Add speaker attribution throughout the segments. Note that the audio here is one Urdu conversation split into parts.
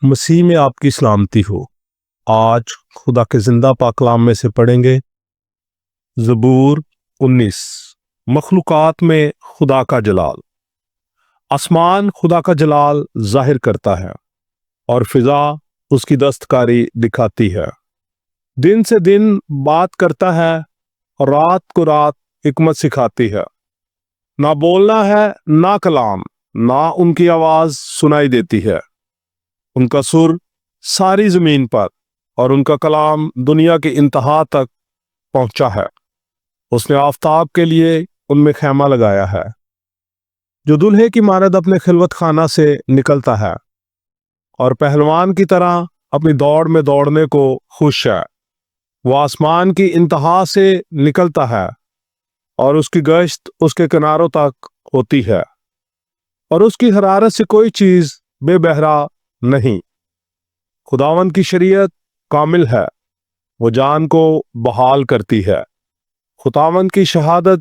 Speaker 1: مسیح میں آپ کی سلامتی ہو۔ آج خدا کے زندہ پاک کلام میں سے پڑھیں گے زبور 19۔ مخلوقات میں خدا کا جلال۔ آسمان خدا کا جلال ظاہر کرتا ہے اور فضا اس کی دستکاری دکھاتی ہے۔ دن سے دن بات کرتا ہے اور رات کو رات حکمت سکھاتی ہے۔ نہ بولنا ہے نہ کلام، نہ ان کی آواز سنائی دیتی ہے۔ ان کا سر ساری زمین پر اور ان کا کلام دنیا کی انتہا تک پہنچا ہے۔ اس نے آفتاب کے لیے ان میں خیمہ لگایا ہے، جو دلہے کی مانند اپنے خلوت خانہ سے نکلتا ہے اور پہلوان کی طرح اپنی دوڑ میں دوڑنے کو خوش ہے۔ وہ آسمان کی انتہا سے نکلتا ہے اور اس کی گشت اس کے کناروں تک ہوتی ہے، اور اس کی حرارت سے کوئی چیز بے بہرا نہیں۔ خداوند کی شریعت کامل ہے، وہ جان کو بحال کرتی ہے۔ خداوند کی شہادت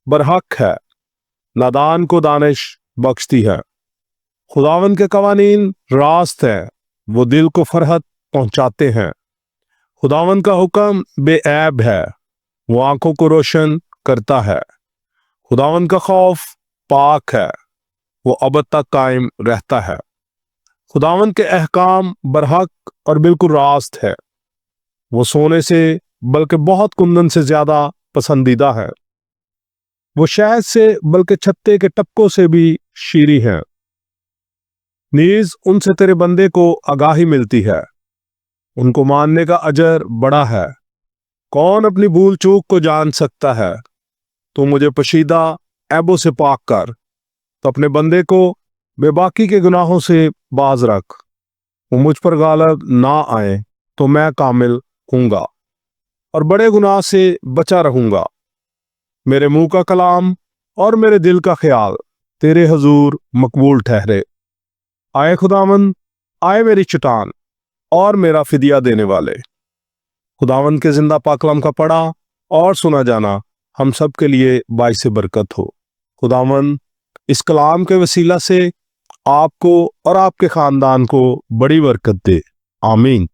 Speaker 1: برحق ہے، نادان کو دانش بخشتی ہے۔ خداوند کے قوانین راست ہیں، وہ دل کو فرحت پہنچاتے ہیں۔ خداوند کا حکم بے عیب ہے، وہ آنکھوں کو روشن کرتا ہے۔ خداوند کا خوف پاک ہے، وہ ابد تک قائم رہتا ہے۔ خداوند کے احکام برحق اور بالکل راست ہے، وہ سونے سے بلکہ بہت کندن سے زیادہ پسندیدہ ہے۔ وہ شہد سے بلکہ چھتے کے ٹپکوں سے بھی شیریں ہے۔ نیز ان سے تیرے بندے کو آگاہی ملتی ہے، ان کو ماننے کا اجر بڑا ہے۔ کون اپنی بھول چوک کو جان سکتا ہے؟ تو مجھے پوشیدہ عیبوں سے پاک کر، تو اپنے بندے کو بے باکی کے گناہوں سے باز رکھ۔ وہ مجھ پر غالب نہ آئیں تو میں کامل ہوں گا اور بڑے گناہ سے بچا رہوں گا۔ میرے منہ کا کلام اور میرے دل کا خیال تیرے حضور مقبول ٹھہرے۔ آئے خداوند، آئے میری چٹان اور میرا فدیہ دینے والے۔ خداوند کے زندہ پاک کلام کا پڑھا اور سنا جانا ہم سب کے لیے باعث برکت ہو۔ خداوند اس کلام کے وسیلہ سے آپ کو اور آپ کے خاندان کو بڑی برکت دے۔ آمین۔